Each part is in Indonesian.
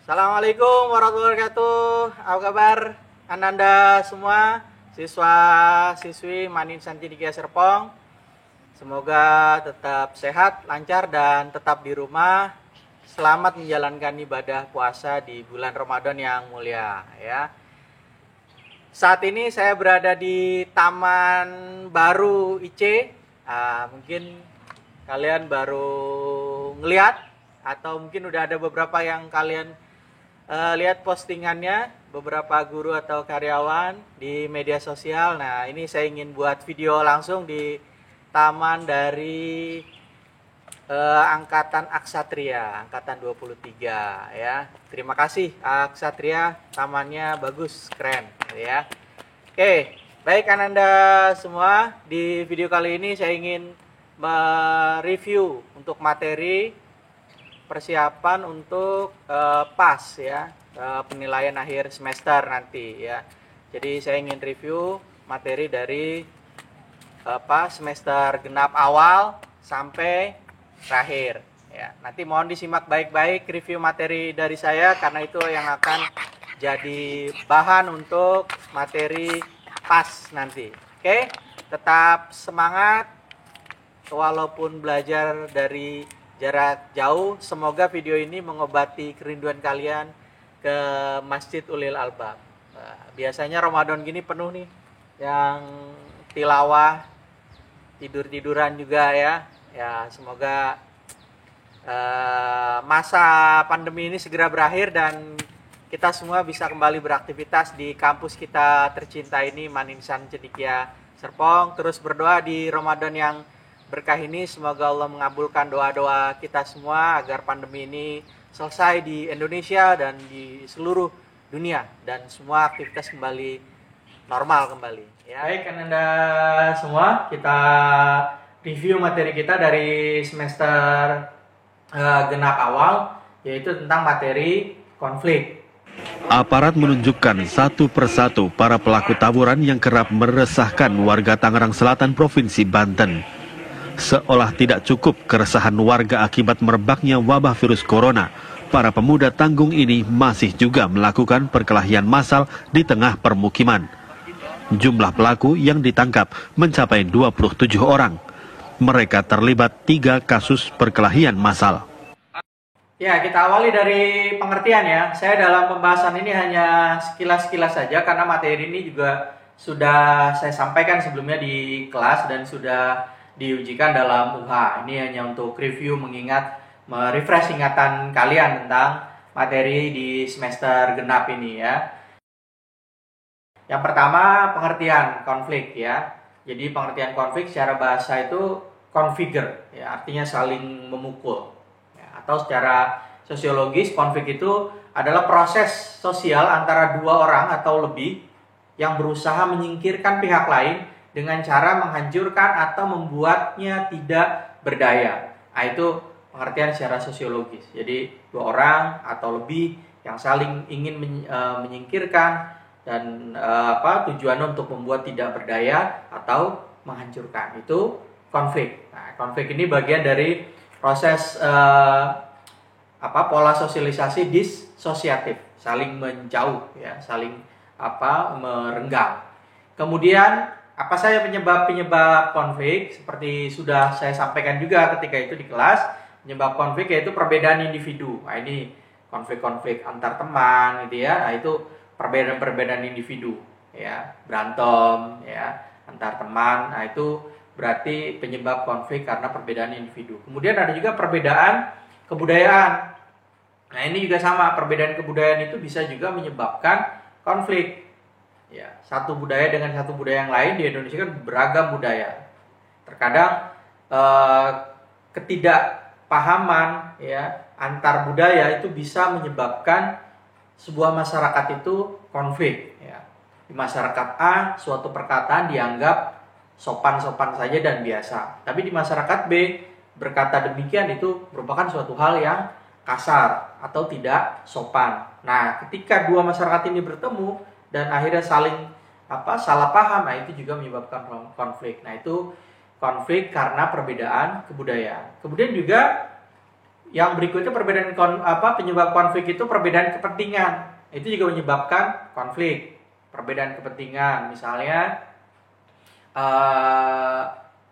Assalamualaikum warahmatullahi wabarakatuh. Apa kabar Ananda semua, siswa siswi Maninsan Cendekia Serpong? Semoga tetap sehat, lancar dan tetap di rumah. Selamat menjalankan ibadah puasa di bulan Ramadan yang mulia ya. Saat ini saya berada di Taman Baru IC. Mungkin kalian baru ngeliat atau mungkin udah ada beberapa yang kalian lihat postingannya, beberapa guru atau karyawan di media sosial. Nah, ini saya ingin buat video langsung di taman dari Angkatan Aksatria, Angkatan 23 ya. Terima kasih Aksatria, tamannya bagus, keren ya. Oke, baik Ananda semua, di video kali ini saya ingin mereview untuk materi persiapan untuk PAS ya, penilaian akhir semester nanti ya. Jadi saya ingin review materi dari semester genap awal sampai terakhir ya. Nanti mohon disimak baik-baik review materi dari saya karena itu yang akan jadi bahan untuk materi PAS nanti. Oke, tetap semangat walaupun belajar dari jarak jauh. Semoga video ini mengobati kerinduan kalian ke Masjid Ulil Albab. Biasanya Ramadan gini penuh nih yang tilawah, tidur-tiduran juga ya. Ya, semoga masa pandemi ini segera berakhir dan kita semua bisa kembali beraktivitas di kampus kita tercinta ini, Maninsan Cendekia Serpong. Terus berdoa di Ramadan yang berkah ini, semoga Allah mengabulkan doa-doa kita semua agar pandemi ini selesai di Indonesia dan di seluruh dunia dan semua aktivitas kembali normal kembali ya. Baik Anda semua, kita review materi kita dari semester genap awal, yaitu tentang materi konflik. Aparat menunjukkan satu persatu para pelaku tawuran yang kerap meresahkan warga Tangerang Selatan, Provinsi Banten. Seolah tidak cukup keresahan warga akibat merebaknya wabah virus corona, para pemuda tanggung ini masih juga melakukan perkelahian massal di tengah permukiman. Jumlah pelaku yang ditangkap mencapai 27 orang. Mereka terlibat 3 kasus perkelahian massal. Ya, kita awali dari pengertian ya. Saya dalam pembahasan ini hanya sekilas-sekilas saja karena materi ini juga sudah saya sampaikan sebelumnya di kelas dan sudah diujikan dalam UH. Ini hanya untuk review, mengingat, merefresh ingatan kalian tentang materi di semester genap ini ya. Yang pertama, pengertian konflik ya. Jadi pengertian konflik secara bahasa itu configure ya, artinya saling memukul ya. Atau secara sosiologis, konflik itu adalah proses sosial antara dua orang atau lebih yang berusaha menyingkirkan pihak lain dengan cara menghancurkan atau membuatnya tidak berdaya. Nah, itu pengertian secara sosiologis. Jadi dua orang atau lebih yang saling ingin menyingkirkan dan tujuannya untuk membuat tidak berdaya atau menghancurkan. Itu konflik. Nah, konflik ini bagian dari proses pola sosialisasi disosiatif, saling menjauh ya, saling merenggang. Kemudian apa saja penyebab konflik? Seperti sudah saya sampaikan juga ketika itu di kelas, penyebab konflik yaitu perbedaan individu. Nah, ini konflik-konflik antar teman gitu ya. Nah, itu perbedaan individu ya, berantem ya antar teman. Nah, itu berarti penyebab konflik karena perbedaan individu. Kemudian ada juga perbedaan kebudayaan. Nah, ini juga sama, perbedaan kebudayaan itu bisa juga menyebabkan konflik. Ya, satu budaya dengan satu budaya yang lain, di Indonesia kan beragam budaya. Terkadang ketidakpahaman ya antar budaya itu bisa menyebabkan sebuah masyarakat itu konflik ya. Di masyarakat A suatu perkataan dianggap sopan-sopan saja dan biasa, tapi di masyarakat B berkata demikian itu merupakan suatu hal yang kasar atau tidak sopan. Nah, ketika dua masyarakat ini bertemu dan akhirnya saling salah paham, nah itu juga menyebabkan konflik. Nah, itu konflik karena perbedaan kebudayaan. Kemudian juga Yang berikutnya penyebab konflik itu perbedaan kepentingan. Itu juga menyebabkan konflik. Perbedaan kepentingan, misalnya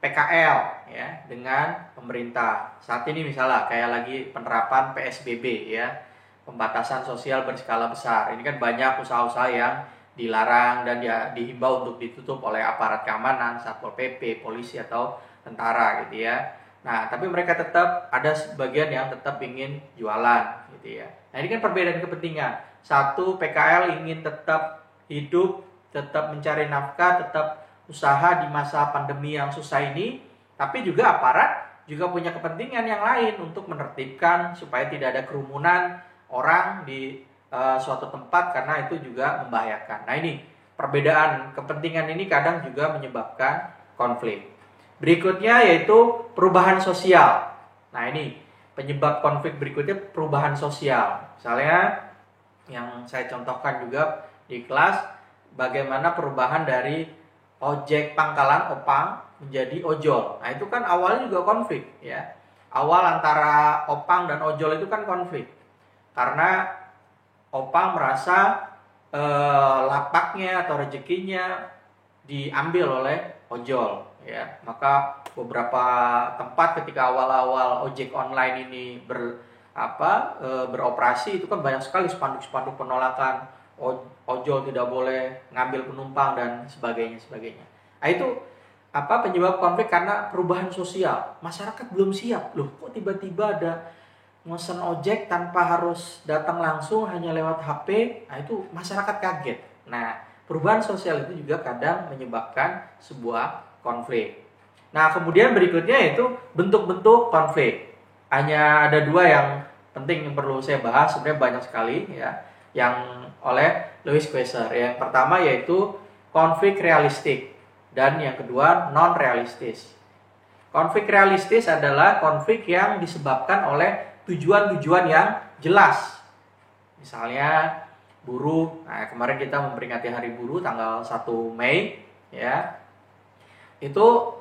PKL ya dengan pemerintah. Saat ini misalnya kayak lagi penerapan PSBB ya, pembatasan sosial berskala besar. Ini kan banyak usaha-usaha yang dilarang dan dihimbau untuk ditutup oleh aparat keamanan, Satpol PP, polisi atau tentara gitu ya. Nah, tapi mereka tetap ada sebagian yang tetap ingin jualan gitu ya. Nah, ini kan perbedaan kepentingan. Satu, PKL ingin tetap hidup, tetap mencari nafkah, tetap usaha di masa pandemi yang susah ini, tapi juga aparat juga punya kepentingan yang lain untuk menertibkan supaya tidak ada kerumunan orang di suatu tempat karena itu juga membahayakan. Nah, ini perbedaan kepentingan ini kadang juga menyebabkan konflik. Berikutnya yaitu perubahan sosial. Nah, ini penyebab konflik berikutnya perubahan sosial. Misalnya yang saya contohkan juga di kelas, bagaimana perubahan dari ojek pangkalan opang menjadi ojol. Nah, itu kan awalnya juga konflik ya. Awal antara opang dan ojol itu kan konflik. Karena opang merasa lapaknya atau rezekinya diambil oleh ojol ya. Maka beberapa tempat ketika awal-awal ojek online ini beroperasi itu kan banyak sekali spanduk-spanduk penolakan, ojol tidak boleh ngambil penumpang dan sebagainya. Nah, itu penyebab konflik karena perubahan sosial. Masyarakat belum siap. Loh, kok tiba-tiba ada mesen ojek tanpa harus datang langsung, hanya lewat HP. Nah, itu masyarakat kaget. Nah, perubahan sosial itu juga kadang menyebabkan sebuah konflik. Nah, kemudian berikutnya itu bentuk-bentuk konflik. Hanya ada dua yang penting yang perlu saya bahas, sebenarnya banyak sekali ya, yang oleh Louis Quasar. Yang pertama yaitu konflik realistik dan yang kedua non realistis. Konflik realistis adalah konflik yang disebabkan oleh tujuan-tujuan yang jelas. Misalnya buruh. Nah, kemarin kita memperingati Hari Buruh tanggal 1 Mei ya. Itu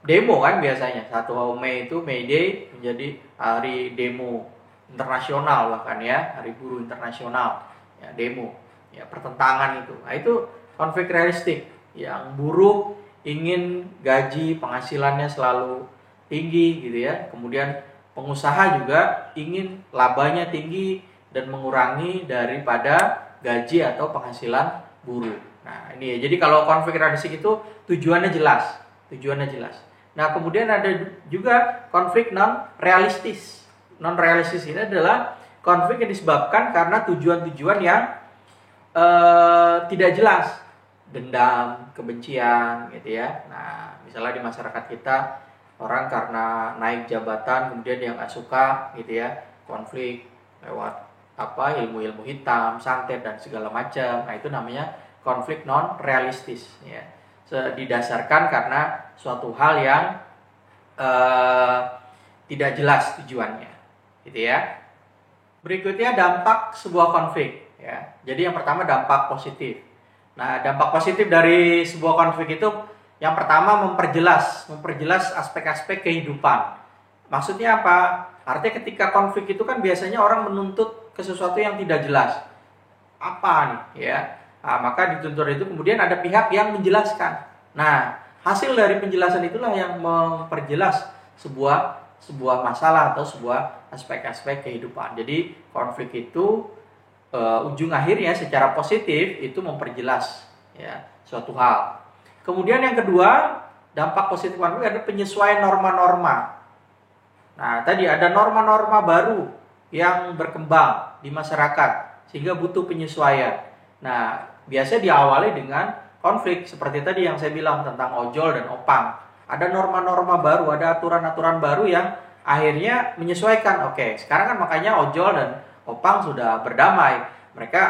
demo kan biasanya. 1 Mei itu May Day menjadi hari demo internasional bahkan ya, Hari Buruh internasional. Ya, demo, ya pertentangan itu. Nah, itu konflik realistik yang buruh ingin gaji penghasilannya selalu tinggi gitu ya. Kemudian pengusaha juga ingin labanya tinggi dan mengurangi daripada gaji atau penghasilan buruh. Nah, ini ya. Jadi kalau konflik realistik itu tujuannya jelas. Nah, kemudian ada juga konflik non realistis. Non realistis ini adalah konflik yang disebabkan karena tujuan-tujuan yang tidak jelas, dendam, kebencian, gitu ya. Nah, misalnya di masyarakat kita orang karena naik jabatan kemudian dia nggak suka, gitu ya, konflik lewat ilmu-ilmu hitam, santet dan segala macam. Nah, itu namanya konflik non realistis, ya. Didasarkan karena suatu hal yang tidak jelas tujuannya, gitu ya. Berikutnya dampak sebuah konflik ya. Jadi yang pertama dampak positif. Nah, dampak positif dari sebuah konflik itu yang pertama memperjelas aspek-aspek kehidupan. Maksudnya apa? Artinya ketika konflik itu kan biasanya orang menuntut ke sesuatu yang tidak jelas. Apa nih ya? Nah, maka dituntut itu kemudian ada pihak yang menjelaskan. Nah, hasil dari penjelasan itulah yang memperjelas sebuah masalah atau sebuah aspek-aspek kehidupan. Jadi konflik itu ujung akhirnya secara positif itu memperjelas ya suatu hal. Kemudian yang kedua, dampak positif konflik ada penyesuaian norma-norma. Nah, tadi ada norma-norma baru yang berkembang di masyarakat sehingga butuh penyesuaian. Nah, biasanya diawali dengan konflik seperti tadi yang saya bilang tentang ojol dan opang. Ada norma-norma baru, ada aturan-aturan baru yang akhirnya menyesuaikan. Oke, sekarang kan makanya ojol dan opang sudah berdamai. Mereka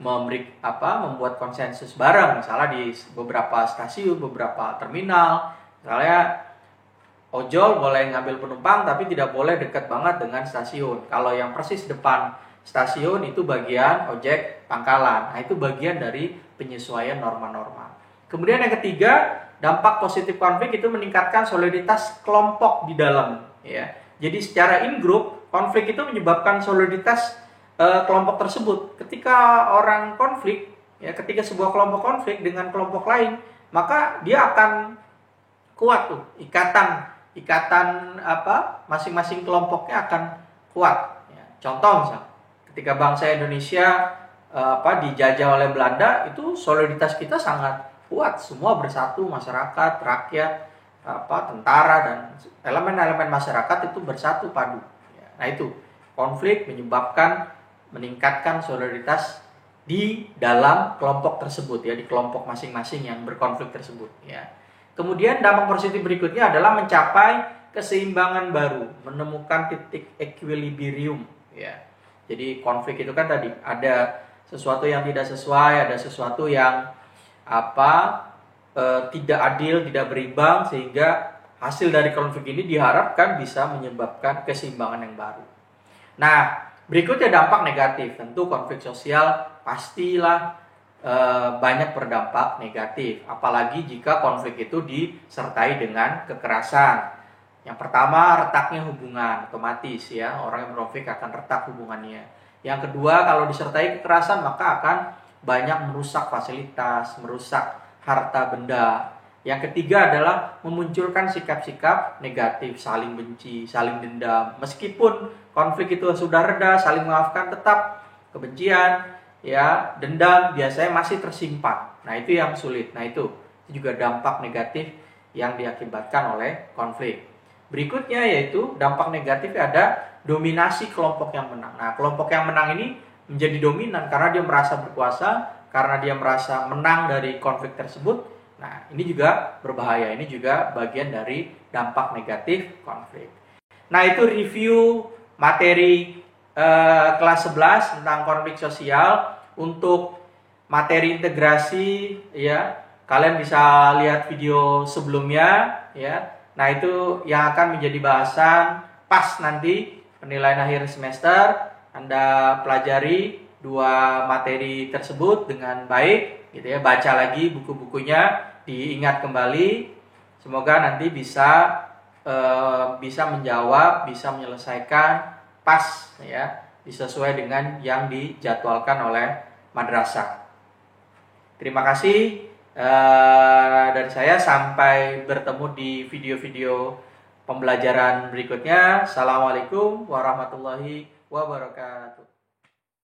membuat konsensus bareng, misalnya di beberapa stasiun, beberapa terminal. Misalnya ojol boleh ngambil penumpang tapi tidak boleh dekat banget dengan stasiun. Kalau yang persis depan stasiun itu bagian ojek pangkalan. Nah, itu bagian dari penyesuaian norma-norma. Kemudian yang ketiga, dampak positif konflik itu meningkatkan soliditas kelompok di dalam ya. Jadi secara in group konflik itu menyebabkan soliditas kelompok tersebut. Ketika orang konflik, ya, ketika sebuah kelompok konflik dengan kelompok lain, maka dia akan kuat tuh, ikatan apa, masing-masing kelompoknya akan kuat. Ya, contoh misal, ketika bangsa Indonesia dijajah oleh Belanda, itu soliditas kita sangat kuat, semua bersatu, masyarakat, rakyat, tentara, dan elemen-elemen masyarakat itu bersatu padu. Ya, nah itu konflik meningkatkan soliditas di dalam kelompok tersebut, ya, di kelompok masing-masing yang berkonflik tersebut, ya. Kemudian dampak positif berikutnya adalah mencapai keseimbangan baru, menemukan titik equilibrium, ya. Jadi konflik itu kan tadi ada sesuatu yang tidak sesuai, ada sesuatu yang tidak adil, tidak berimbang, sehingga hasil dari konflik ini diharapkan bisa menyebabkan keseimbangan yang baru. Nah, berikutnya dampak negatif. Tentu konflik sosial pastilah banyak berdampak negatif, apalagi jika konflik itu disertai dengan kekerasan. Yang pertama, retaknya hubungan, otomatis, ya, orang yang berkonflik akan retak hubungannya. Yang kedua, kalau disertai kekerasan maka akan banyak merusak fasilitas, merusak harta benda. Yang ketiga adalah memunculkan sikap-sikap negatif, saling benci, saling dendam. Meskipun konflik itu sudah reda, saling memaafkan, tetap kebencian, ya, dendam biasanya masih tersimpan. Nah, itu yang sulit. Nah, itu juga dampak negatif yang diakibatkan oleh konflik. Berikutnya yaitu dampak negatif ada dominasi kelompok yang menang. Nah, kelompok yang menang ini menjadi dominan karena dia merasa berkuasa, karena dia merasa menang dari konflik tersebut. Nah, ini juga berbahaya. Ini juga bagian dari dampak negatif konflik. Nah, itu review materi kelas 11 tentang konflik sosial. Untuk materi integrasi, ya, kalian bisa lihat video sebelumnya, ya. Nah, itu yang akan menjadi bahasan pas nanti penilaian akhir semester. Anda pelajari dua materi tersebut dengan baik, gitu ya. Baca lagi buku-bukunya, diingat kembali. Semoga nanti bisa menjawab, bisa menyelesaikan pas, ya, sesuai dengan yang dijadwalkan oleh madrasah. Terima kasih dari saya, sampai bertemu di video-video pembelajaran berikutnya. Assalamualaikum warahmatullahi wabarakatuh.